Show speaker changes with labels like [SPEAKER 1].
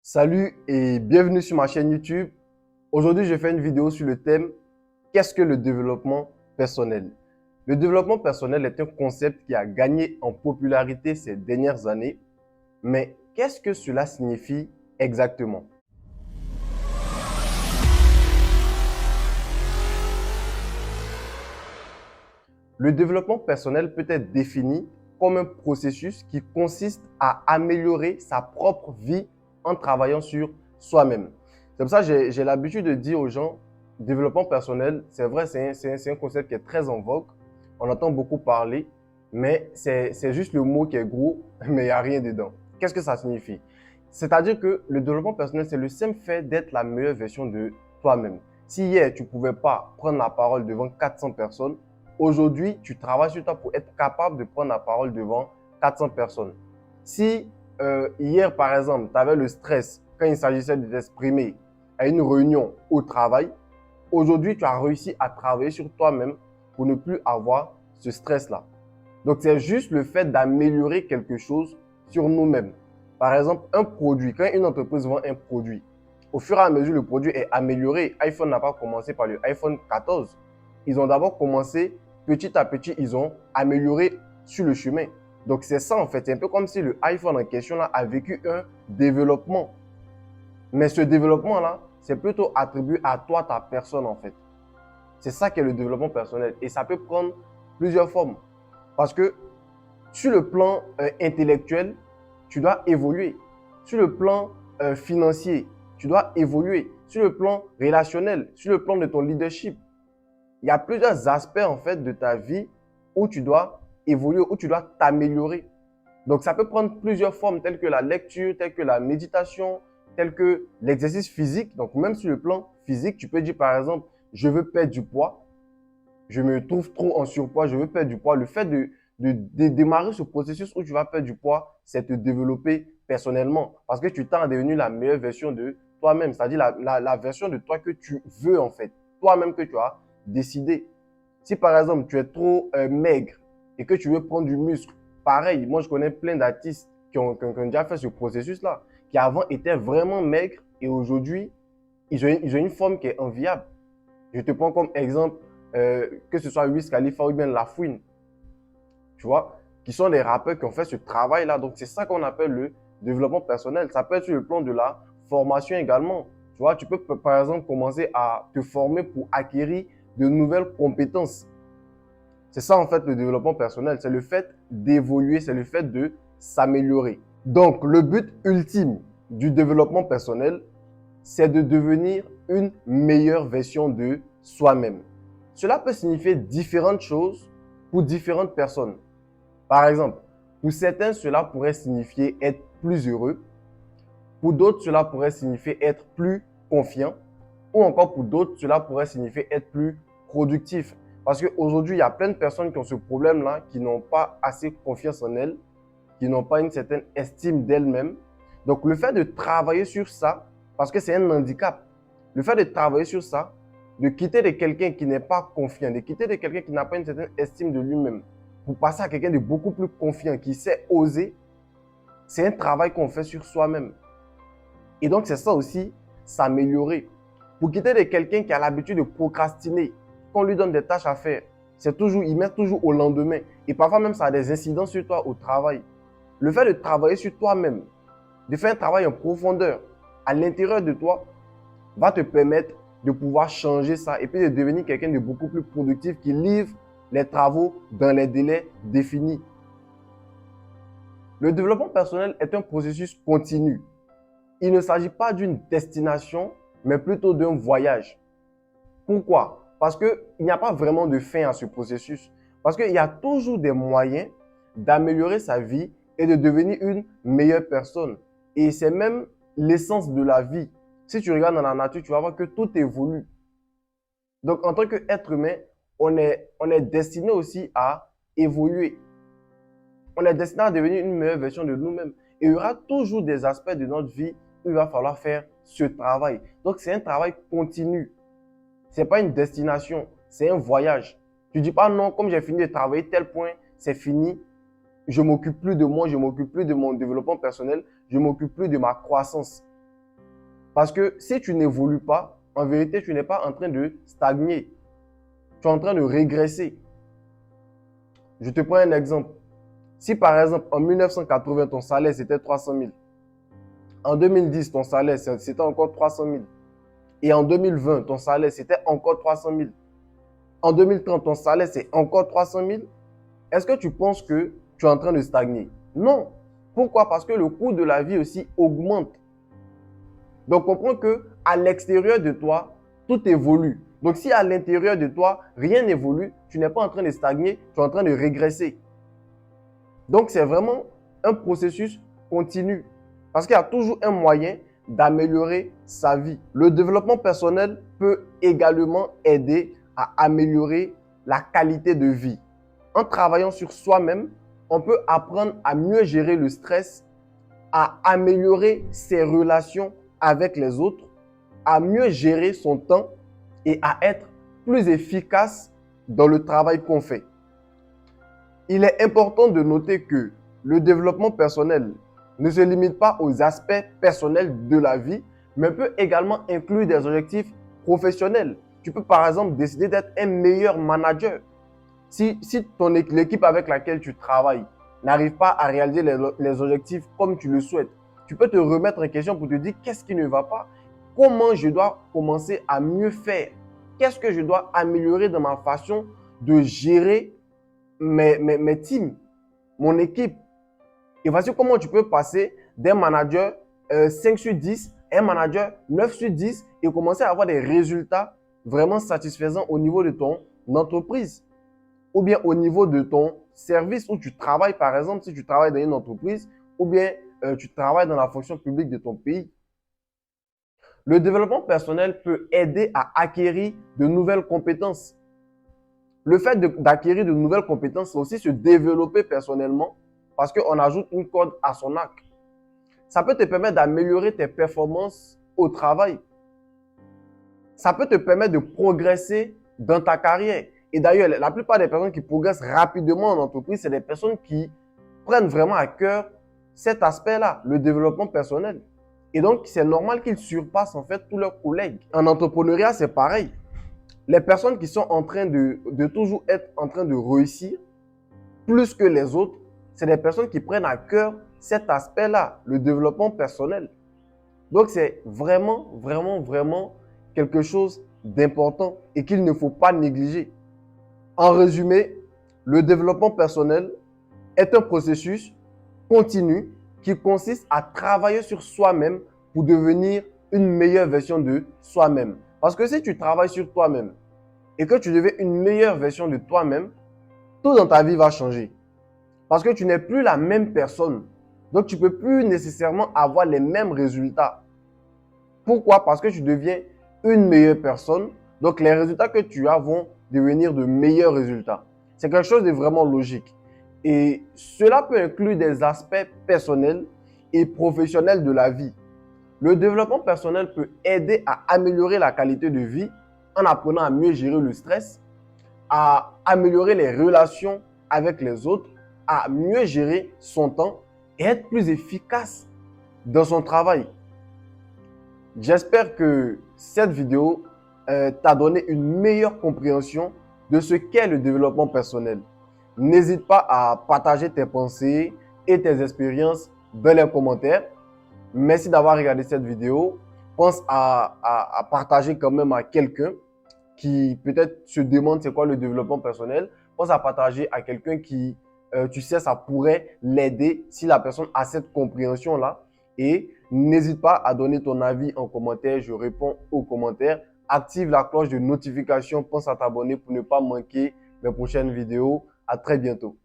[SPEAKER 1] Salut et bienvenue sur ma chaîne YouTube. Aujourd'hui, je fais une vidéo sur le thème qu'est-ce que le développement personnel? Le développement personnel est un concept qui a gagné en popularité ces dernières années, mais qu'est-ce que cela signifie exactement? Le développement personnel peut être défini comme un processus qui consiste à améliorer sa propre vie en travaillant sur soi-même. C'est pour ça que j'ai l'habitude de dire aux gens, développement personnel, c'est vrai, c'est un concept qui est très en vogue. On entend beaucoup parler, mais c'est juste le mot qui est gros, mais il n'y a rien dedans. Qu'est-ce que ça signifie? C'est-à-dire que le développement personnel, c'est le simple fait d'être la meilleure version de toi-même. Si hier, tu ne pouvais pas prendre la parole devant 400 personnes, aujourd'hui, tu travailles sur toi pour être capable de prendre la parole devant 400 personnes. Si hier, par exemple, tu avais le stress quand il s'agissait de t'exprimer à une réunion au travail, aujourd'hui, tu as réussi à travailler sur toi-même pour ne plus avoir ce stress-là. Donc, c'est juste le fait d'améliorer quelque chose sur nous-mêmes. Par exemple, un produit, quand une entreprise vend un produit, au fur et à mesure, le produit est amélioré. iPhone n'a pas commencé par le iPhone 14. Ils ont d'abord commencé petit à petit, ils ont amélioré sur le chemin. Donc, c'est ça en fait. C'est un peu comme si le iPhone en question là a vécu un développement. Mais ce développement-là, c'est plutôt attribué à toi, ta personne en fait. C'est ça qui est le développement personnel. Et ça peut prendre plusieurs formes. Parce que sur le plan intellectuel, tu dois évoluer. Sur le plan financier, tu dois évoluer. Sur le plan relationnel, sur le plan de ton leadership, il y a plusieurs aspects en fait de ta vie où tu dois évoluer, où tu dois t'améliorer. Donc, ça peut prendre plusieurs formes telles que la lecture, telles que la méditation, telles que l'exercice physique. Donc, même sur le plan physique, tu peux dire par exemple, je veux perdre du poids, je me trouve trop en surpoids, je veux perdre du poids. Le fait de démarrer ce processus où tu vas perdre du poids, c'est te développer personnellement parce que tu tends à devenir la meilleure version de toi-même, c'est-à-dire la version de toi que tu veux en fait, toi-même que tu as décidé. Si par exemple tu es trop maigre et que tu veux prendre du muscle, pareil, moi je connais plein d'artistes qui ont déjà fait ce processus-là, qui avant étaient vraiment maigres et aujourd'hui ils ont une forme qui est enviable. Je te prends comme exemple que ce soit Wiz Khalifa ou bien La Fouine, tu vois, qui sont des rappeurs qui ont fait ce travail-là. Donc, c'est ça qu'on appelle le développement personnel. Ça peut être sur le plan de la formation également. Tu vois, tu peux par exemple commencer à te former pour acquérir de nouvelles compétences. C'est ça en fait le développement personnel. C'est le fait d'évoluer, c'est le fait de s'améliorer. Donc, le but ultime du développement personnel, c'est de devenir une meilleure version de soi-même. Cela peut signifier différentes choses pour différentes personnes. Par exemple, pour certains, cela pourrait signifier être plus heureux. Pour d'autres, cela pourrait signifier être plus confiant. Ou encore pour d'autres, cela pourrait signifier être plus productif. Parce qu'aujourd'hui, il y a plein de personnes qui ont ce problème-là, qui n'ont pas assez confiance en elles, qui n'ont pas une certaine estime d'elles-mêmes. Donc, le fait de travailler sur ça, parce que c'est un handicap, le fait de travailler sur ça, de quitter de quelqu'un qui n'est pas confiant, de quitter de quelqu'un qui n'a pas une certaine estime de lui-même, pour passer à quelqu'un de beaucoup plus confiant, qui sait oser, c'est un travail qu'on fait sur soi-même. Et donc, c'est ça aussi, s'améliorer. Pour quitter de quelqu'un qui a l'habitude de procrastiner, qu'on lui donne des tâches à faire, c'est toujours, il met toujours au lendemain. Et parfois même, ça a des incidences sur toi au travail. Le fait de travailler sur toi-même, de faire un travail en profondeur, à l'intérieur de toi, va te permettre de pouvoir changer ça et puis de devenir quelqu'un de beaucoup plus productif qui livre les travaux dans les délais définis. Le développement personnel est un processus continu. Il ne s'agit pas d'une destination, mais plutôt d'un voyage. Pourquoi? Parce qu'il n'y a pas vraiment de fin à ce processus. Parce qu'il y a toujours des moyens d'améliorer sa vie et de devenir une meilleure personne. Et c'est même l'essence de la vie. Si tu regardes dans la nature, tu vas voir que tout évolue. Donc, en tant qu'être humain, on est destiné aussi à évoluer. On est destiné à devenir une meilleure version de nous-mêmes. Et il y aura toujours des aspects de notre vie où il va falloir faire ce travail. Donc, c'est un travail continu. Ce n'est pas une destination, c'est un voyage. Tu ne dis pas non, comme j'ai fini de travailler tel point, c'est fini. Je ne m'occupe plus de moi, je ne m'occupe plus de mon développement personnel, je ne m'occupe plus de ma croissance. Parce que si tu n'évolues pas, en vérité, tu n'es pas en train de stagner. Tu es en train de régresser. Je te prends un exemple. Si par exemple, en 1980, ton salaire, c'était 300 000. En 2010, ton salaire, c'était encore 300 000. Et en 2020, ton salaire, c'était encore 300 000. En 2030, ton salaire, c'est encore 300 000. Est-ce que tu penses que tu es en train de stagner? Non. Pourquoi? Parce que le coût de la vie aussi augmente. Donc, comprends qu'à l'extérieur de toi, tout évolue. Donc, si à l'intérieur de toi, rien n'évolue, tu n'es pas en train de stagner, tu es en train de régresser. Donc, c'est vraiment un processus continu. Parce qu'il y a toujours un moyen d'améliorer sa vie. Le développement personnel peut également aider à améliorer la qualité de vie. En travaillant sur soi-même, on peut apprendre à mieux gérer le stress, à améliorer ses relations avec les autres, à mieux gérer son temps et à être plus efficace dans le travail qu'on fait. Il est important de noter que le développement personnel ne se limite pas aux aspects personnels de la vie, mais peut également inclure des objectifs professionnels. Tu peux par exemple décider d'être un meilleur manager. Si l'équipe avec laquelle tu travailles n'arrive pas à réaliser les objectifs comme tu le souhaites, tu peux te remettre en question pour te dire qu'est-ce qui ne va pas, comment je dois commencer à mieux faire, qu'est-ce que je dois améliorer dans ma façon de gérer mes teams, mon équipe. Et voici comment tu peux passer d'un manager 5 sur 10 à un manager 9 sur 10 et commencer à avoir des résultats vraiment satisfaisants au niveau de ton entreprise ou bien au niveau de ton service où tu travailles, par exemple, si tu travailles dans une entreprise ou bien tu travailles dans la fonction publique de ton pays. Le développement personnel peut aider à acquérir de nouvelles compétences. Le fait d'acquérir de nouvelles compétences, c'est aussi se développer personnellement parce qu'on ajoute une corde à son arc. Ça peut te permettre d'améliorer tes performances au travail. Ça peut te permettre de progresser dans ta carrière. Et d'ailleurs, la plupart des personnes qui progressent rapidement en entreprise, c'est des personnes qui prennent vraiment à cœur cet aspect-là, le développement personnel. Et donc, c'est normal qu'ils surpassent en fait tous leurs collègues. En entrepreneuriat, c'est pareil. Les personnes qui sont en train de toujours être en train de réussir plus que les autres, c'est des personnes qui prennent à cœur cet aspect-là, le développement personnel. Donc, c'est vraiment, vraiment, vraiment quelque chose d'important et qu'il ne faut pas négliger. En résumé, le développement personnel est un processus continu qui consiste à travailler sur soi-même pour devenir une meilleure version de soi-même. Parce que si tu travailles sur toi-même et que tu deviens une meilleure version de toi-même, tout dans ta vie va changer. Parce que tu n'es plus la même personne. Donc, tu ne peux plus nécessairement avoir les mêmes résultats. Pourquoi? Parce que tu deviens une meilleure personne. Donc, les résultats que tu as vont devenir de meilleurs résultats. C'est quelque chose de vraiment logique. Et cela peut inclure des aspects personnels et professionnels de la vie. Le développement personnel peut aider à améliorer la qualité de vie en apprenant à mieux gérer le stress, à améliorer les relations avec les autres, à mieux gérer son temps et être plus efficace dans son travail. J'espère que cette vidéo t'a donné une meilleure compréhension de ce qu'est le développement personnel. N'hésite pas à partager tes pensées et tes expériences dans les commentaires. Merci d'avoir regardé cette vidéo. Pense à partager quand même à quelqu'un qui peut-être se demande c'est quoi le développement personnel. Pense à partager à quelqu'un qui, tu sais, ça pourrait l'aider si la personne a cette compréhension-là. Et n'hésite pas à donner ton avis en commentaire. Je réponds aux commentaires. Active la cloche de notification. Pense à t'abonner pour ne pas manquer mes prochaines vidéos. À très bientôt.